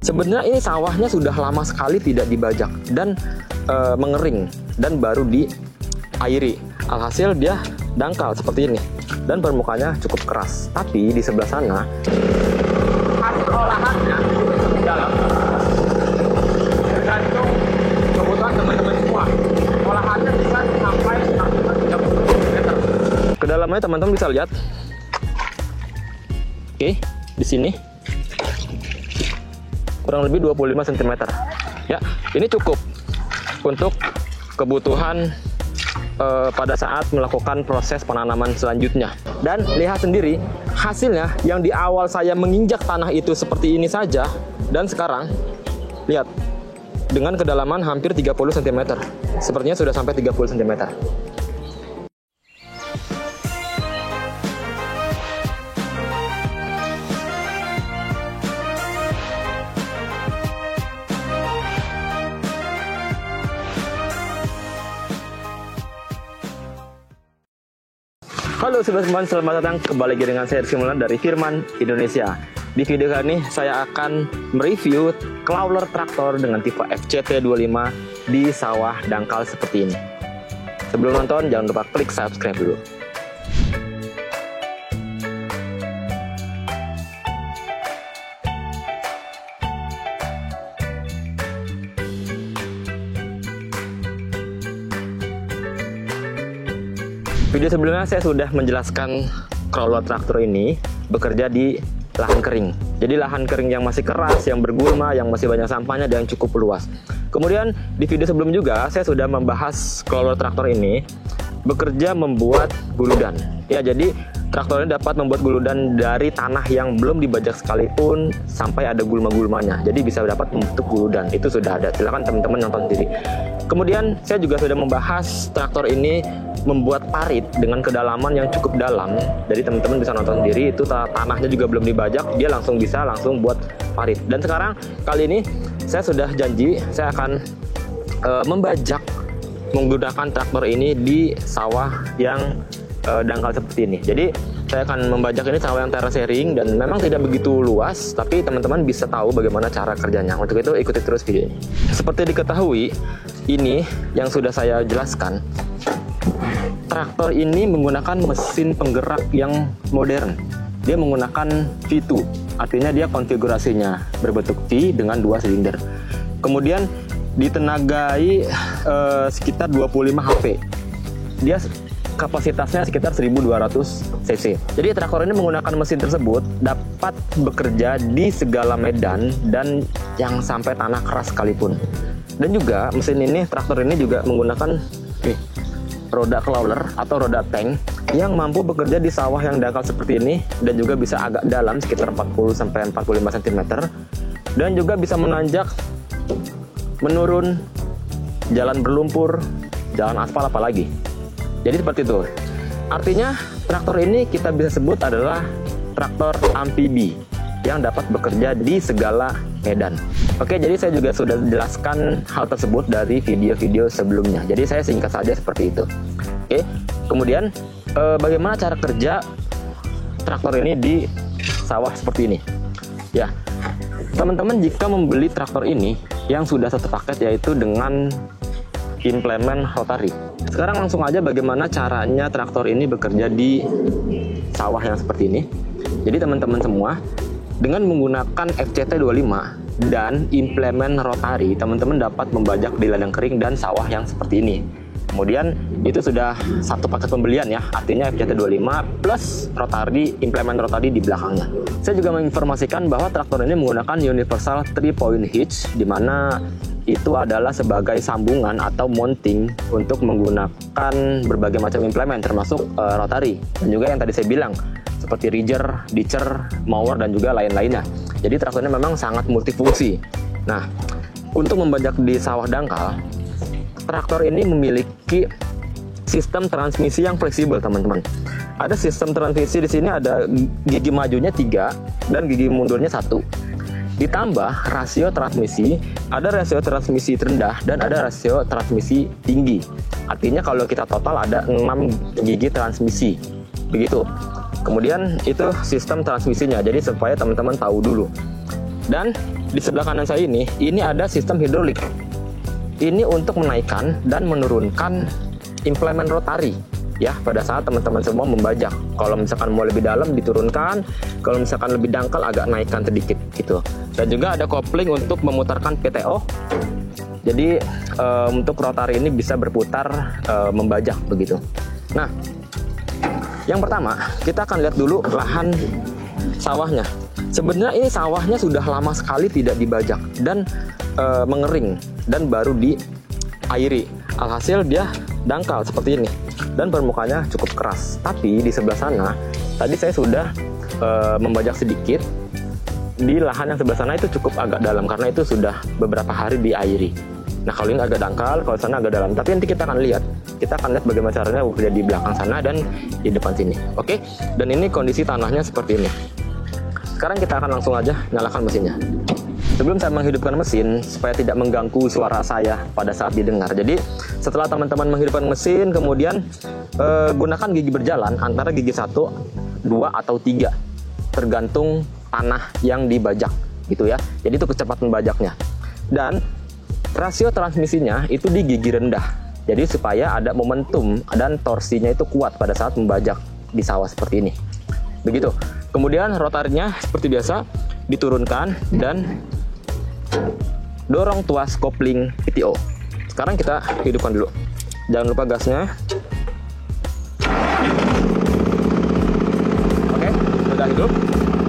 Sebenarnya ini sawahnya sudah lama sekali tidak dibajak dan mengering dan baru diairi. Alhasil dia dangkal seperti ini dan permukaannya cukup keras. Tapi di sebelah sana hasil olahannya di dalam tergantung kebutuhan teman-teman semua. Olahannya bisa sampai 130 meter. Kedalamannya teman-teman bisa lihat. Oke, di sini kurang lebih 25 cm. Ya, ini cukup untuk kebutuhan pada saat melakukan proses penanaman selanjutnya. Dan lihat sendiri hasilnya, yang di awal saya menginjak tanah itu seperti ini saja, dan sekarang lihat dengan kedalaman hampir 30 cm. Sepertinya sudah sampai 30 cm. Halo sobat Firman, selamat datang kembali lagi dengan saya Rizky Maulana dari Firman Indonesia. Di video kali ini saya akan mereview crawler traktor dengan tipe FCT25 di sawah dangkal seperti ini. Sebelum nonton jangan lupa klik subscribe dulu. Video sebelumnya saya sudah menjelaskan crawler traktor ini bekerja di lahan kering. Jadi lahan kering yang masih keras, yang bergulma, yang masih banyak sampahnya dan cukup luas. Kemudian di video sebelum juga saya sudah membahas crawler traktor ini bekerja membuat guludan. Ya, jadi traktor ini dapat membuat guludan dari tanah yang belum dibajak sekalipun sampai ada gulma-gulmanya. Jadi bisa dapat membentuk guludan. Itu sudah ada. Silakan teman-teman nonton sendiri. Kemudian saya juga sudah membahas traktor ini membuat parit dengan kedalaman yang cukup dalam. Jadi teman-teman bisa nonton sendiri, itu tanahnya juga belum dibajak, dia langsung buat parit. Dan sekarang kali ini saya sudah janji saya akan membajak menggunakan traktor ini di sawah yang dangkal seperti ini. Jadi saya akan membajak ini sawah yang terasering dan memang tidak begitu luas, tapi teman-teman bisa tahu bagaimana cara kerjanya. Untuk itu ikuti terus video ini. Seperti diketahui, ini yang sudah saya jelaskan, traktor ini menggunakan mesin penggerak yang modern. Dia menggunakan V2, artinya dia konfigurasinya berbentuk V dengan 2 silinder. Kemudian ditenagai sekitar 25 HP. Dia kapasitasnya sekitar 1200 cc. Jadi traktor ini menggunakan mesin tersebut dapat bekerja di segala medan dan yang sampai tanah keras sekalipun. Dan juga mesin ini, traktor ini juga menggunakan roda crawler atau roda tank yang mampu bekerja di sawah yang dangkal seperti ini dan juga bisa agak dalam sekitar 40-45 cm dan juga bisa menanjak, menurun, jalan berlumpur, jalan aspal apalagi. Jadi seperti itu. Artinya traktor ini kita bisa sebut adalah traktor amfibi yang dapat bekerja di segala medan. Oke, jadi saya juga sudah jelaskan hal tersebut dari video-video sebelumnya. Jadi saya singkat saja seperti itu. Oke, kemudian bagaimana cara kerja traktor ini di sawah seperti ini? Ya, teman-teman jika membeli traktor ini yang sudah satu paket yaitu dengan implemen rotary. Sekarang langsung aja bagaimana caranya traktor ini bekerja di sawah yang seperti ini. Jadi teman-teman semua, dengan menggunakan FCT25 dan implemen rotary, teman-teman dapat membajak di ladang kering dan sawah yang seperti ini. Kemudian itu sudah satu paket pembelian ya, artinya FCT25 plus rotary, implemen rotary di belakangnya. Saya juga menginformasikan bahwa traktor ini menggunakan universal 3-point hitch, di mana itu adalah sebagai sambungan atau mounting untuk menggunakan berbagai macam implemen termasuk rotary. Dan juga yang tadi saya bilang seperti ridger, ditcher, mower dan juga lain-lainnya. Jadi traktor ini memang sangat multifungsi. Nah, untuk membajak di sawah dangkal, traktor ini memiliki sistem transmisi yang fleksibel, teman-teman. Ada sistem transmisi di sini, ada gigi majunya 3 dan gigi mundurnya 1. Ditambah rasio transmisi, ada rasio transmisi rendah dan ada rasio transmisi tinggi. Artinya kalau kita total ada 6 gigi transmisi. Begitu. Kemudian itu sistem transmisinya, jadi supaya teman-teman tahu dulu. Dan di sebelah kanan saya ini ada sistem hidrolik. Ini untuk menaikkan dan menurunkan implemen rotari ya pada saat teman-teman semua membajak. Kalau misalkan mau lebih dalam diturunkan, kalau misalkan lebih dangkal agak naikkan sedikit gitu. Dan juga ada kopling untuk memutarkan PTO. Jadi untuk rotari ini bisa berputar membajak begitu. Nah, yang pertama kita akan lihat dulu lahan sawahnya. Sebenarnya ini sawahnya sudah lama sekali tidak dibajak dan mengering dan baru diairi. Alhasil dia dangkal seperti ini dan permukaannya cukup keras. Tapi di sebelah sana tadi saya sudah membajak sedikit. Di lahan yang sebelah sana itu cukup agak dalam karena itu sudah beberapa hari diairi. Nah, kalau ini agak dangkal, kalau sana agak dalam. Tapi nanti kita akan lihat bagaimana caranya bekerja di belakang sana dan di depan sini. Oke? Dan ini kondisi tanahnya seperti ini. Sekarang kita akan langsung aja nyalakan mesinnya. Sebelum saya menghidupkan mesin, supaya tidak mengganggu suara saya pada saat didengar. Jadi, setelah teman-teman menghidupkan mesin, kemudian gunakan gigi berjalan antara gigi 1, 2, atau 3. Tergantung tanah yang dibajak, gitu ya. Jadi itu kecepatan bajaknya. Dan rasio transmisinya itu di gigi rendah. Jadi supaya ada momentum dan torsinya itu kuat pada saat membajak di sawah seperti ini. Begitu. Kemudian rotarinya seperti biasa diturunkan dan dorong tuas kopling PTO. Sekarang kita hidupkan dulu. Jangan lupa gasnya. Oke, sudah hidup.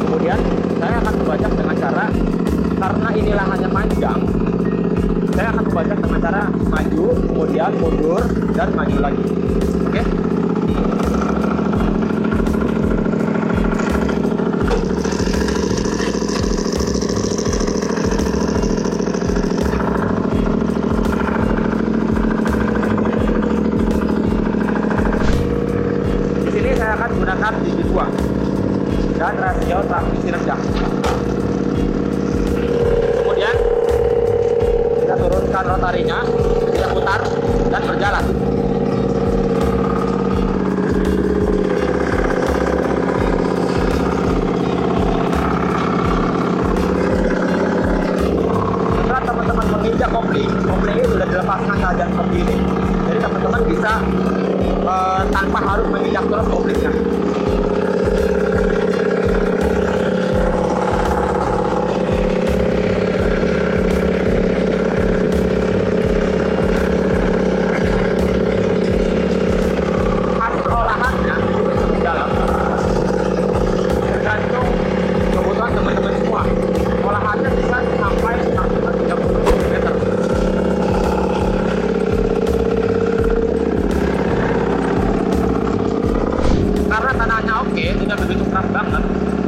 Kemudian saya akan membajak dengan cara, karena ini lahannya panjang, saya akan membajak dengan cara maju, kemudian mundur, dan maju lagi. Oke? Di sini saya akan menggunakan gigi 2 dan rasio transmisi rendah. Kemudian kita turunkan rotarinya, kita putar dan berjalan. Setelah teman-teman menginjak kopling ini sudah dilepaskan keadaan seperti ini. Jadi teman-teman bisa tanpa harus menginjak terus koplingnya.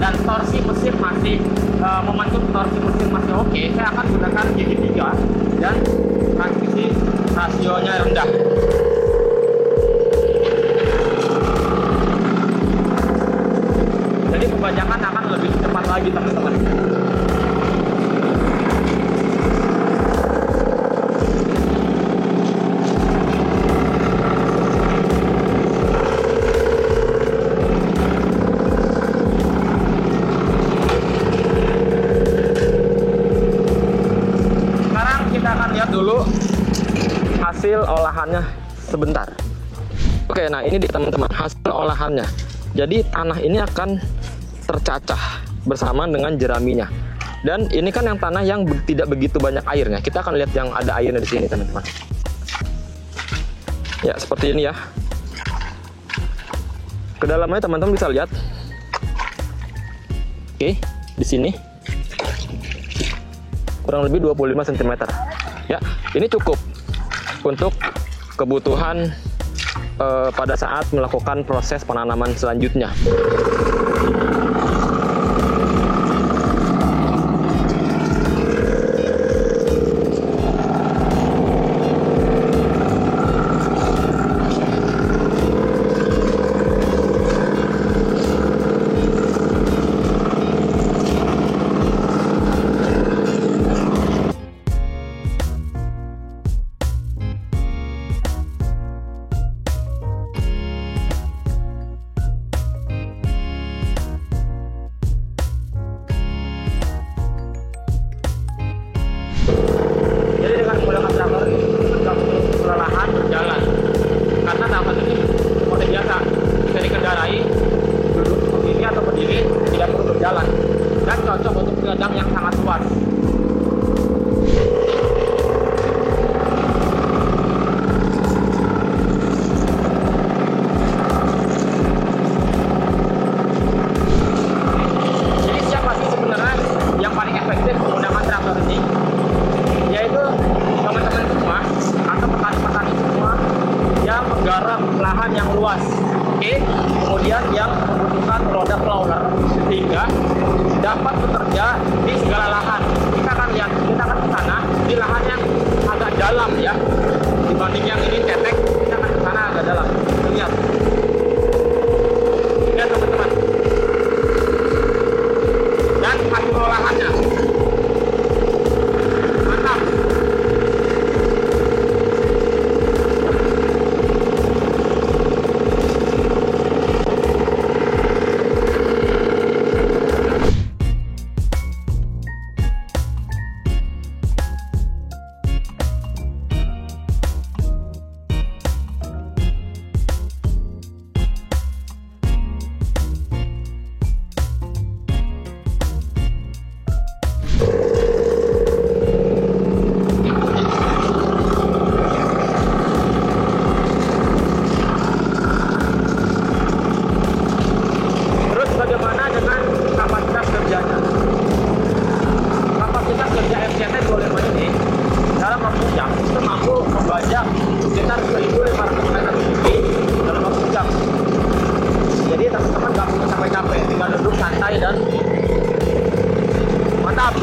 Dan torsi mesin masih momentum torsi mesin masih oke, saya akan gunakan gigi 3 dan transmisi rasionya rendah. Jadi pembajakan akan lebih cepat lagi teman-teman. Dulu hasil olahannya sebentar. Oke, nah ini teman-teman hasil olahannya. Jadi tanah ini akan tercacah bersama dengan jeraminya. Dan ini kan yang tanah yang tidak begitu banyak airnya. Kita akan lihat yang ada airnya di sini, teman-teman. Ya, seperti ini ya. Kedalamannya teman-teman bisa lihat. Oke, di sini kurang lebih 25 cm. Ya, ini cukup untuk kebutuhan pada saat melakukan proses penanaman selanjutnya. cocok untuk ladang yang sangat luas. Jadi siapa sih sebenarnya yang paling efektif menggunakan traktor ini? Yaitu teman-teman semua atau petani-petani semua yang menggarap lahan yang luas. Oke, kemudian yang membutuhkan roda plower sehingga dapat bekerja di segala lahan. Kita akan lihat, kita akan ke sana di lahan yang agak dalam ya, dibanding yang ini cetek. Kita akan ke sana agak dalam. Lihat, lihat teman-teman, dan hasil olahannya mantap. Dan mantap.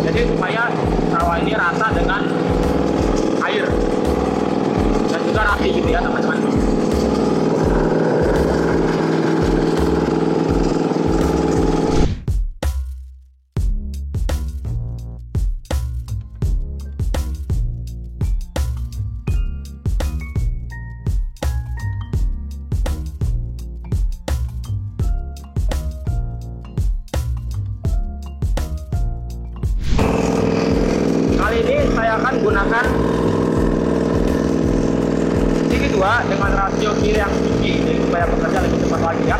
Jadi supaya sawah ini rata dengan air dan juga rapi gitu ya teman-teman. Saya akan gunakan sini 2 dengan rasio kiri yang tinggi ini supaya bekerja lebih cepat lagi ya.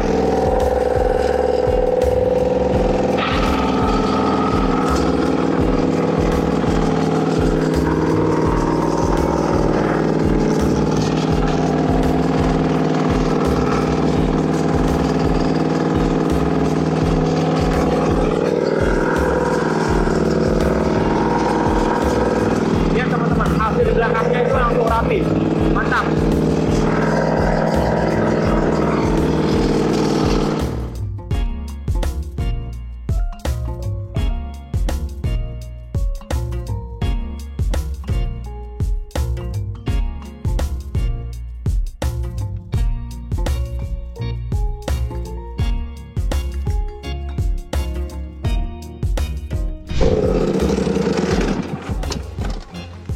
Di belakangnya itu langsung rapi, mantap.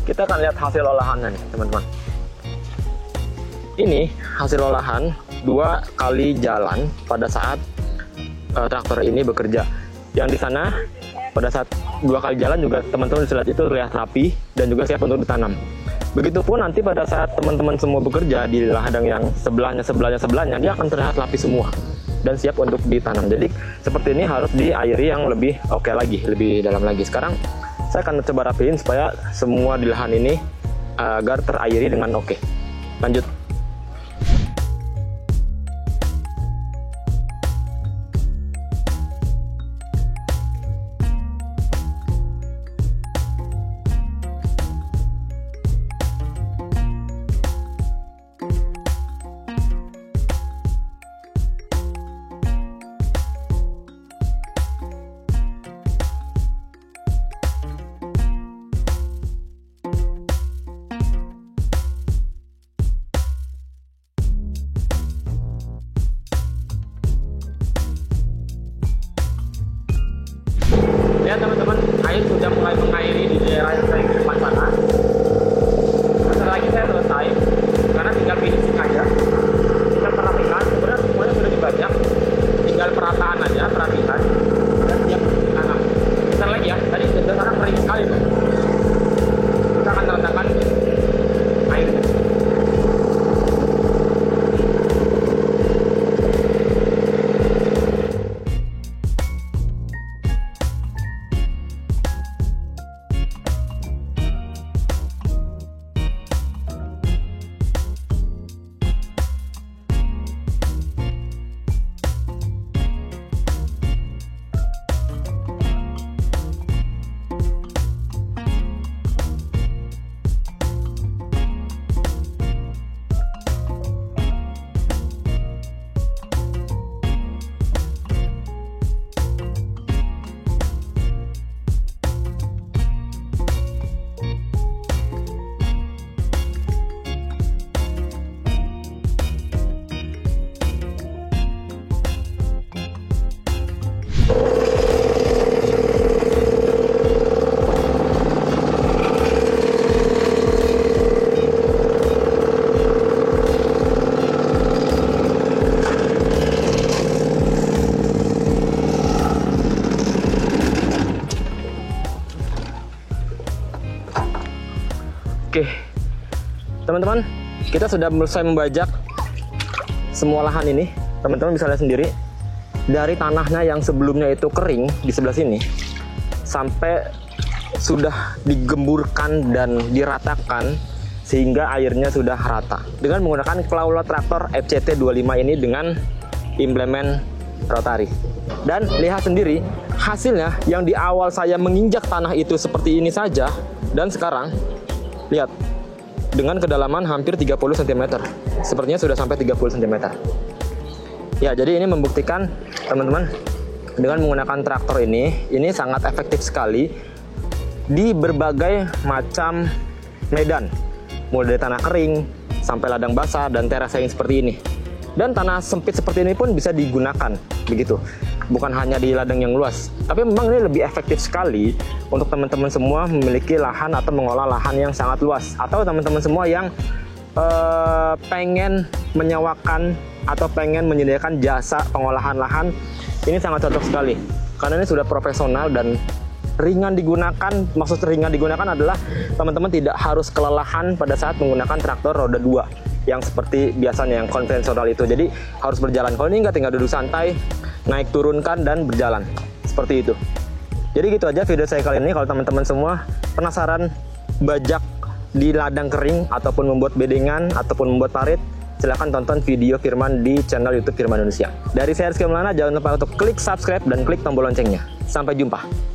Kita akan lihat hasil olahannya nih teman-teman. Ini hasil olahan 2 kali jalan pada saat traktor ini bekerja. Yang di sana pada saat 2 kali jalan juga teman-teman bisa lihat itu terlihat rapi dan juga siap untuk ditanam. Begitupun nanti pada saat teman-teman semua bekerja di ladang yang sebelahnya dia akan terlihat rapi semua dan siap untuk ditanam. Jadi seperti ini harus diairi yang lebih oke lagi, lebih dalam lagi. Sekarang saya akan coba rapiin supaya semua di lahan ini agar terairi dengan oke. Lanjut. Oke, teman-teman, kita sudah selesai membajak semua lahan ini. Teman-teman bisa lihat sendiri, dari tanahnya yang sebelumnya itu kering di sebelah sini, sampai sudah digemburkan dan diratakan sehingga airnya sudah rata dengan menggunakan Clawlot traktor FCT25 ini dengan implemen rotari. Dan lihat sendiri hasilnya, yang di awal saya menginjak tanah itu seperti ini saja, dan sekarang lihat dengan kedalaman hampir 30 cm. Sepertinya sudah sampai 30 cm. Ya, jadi ini membuktikan teman-teman, dengan menggunakan traktor ini sangat efektif sekali di berbagai macam medan, mulai dari tanah kering sampai ladang basah dan terasering seperti ini. Dan tanah sempit seperti ini pun bisa digunakan begitu, bukan hanya di ladang yang luas, tapi memang ini lebih efektif sekali untuk teman-teman semua memiliki lahan atau mengolah lahan yang sangat luas, atau teman-teman semua yang pengen menyewakan atau pengen menyediakan jasa pengolahan lahan. Ini sangat cocok sekali karena ini sudah profesional dan ringan digunakan. Maksud ringan digunakan adalah teman-teman tidak harus kelelahan pada saat menggunakan traktor roda 2 yang seperti biasanya yang konvensional itu. Jadi harus berjalan. Kalau ini enggak, tinggal duduk santai, naik turunkan dan berjalan seperti itu. Jadi gitu aja video saya kali ini. Kalau teman-teman semua penasaran bajak di ladang kering ataupun membuat bedengan ataupun membuat parit, silahkan tonton video Firman di channel YouTube Firman Indonesia. Dari saya Rizky Maulana, jangan lupa untuk klik subscribe dan klik tombol loncengnya. Sampai jumpa.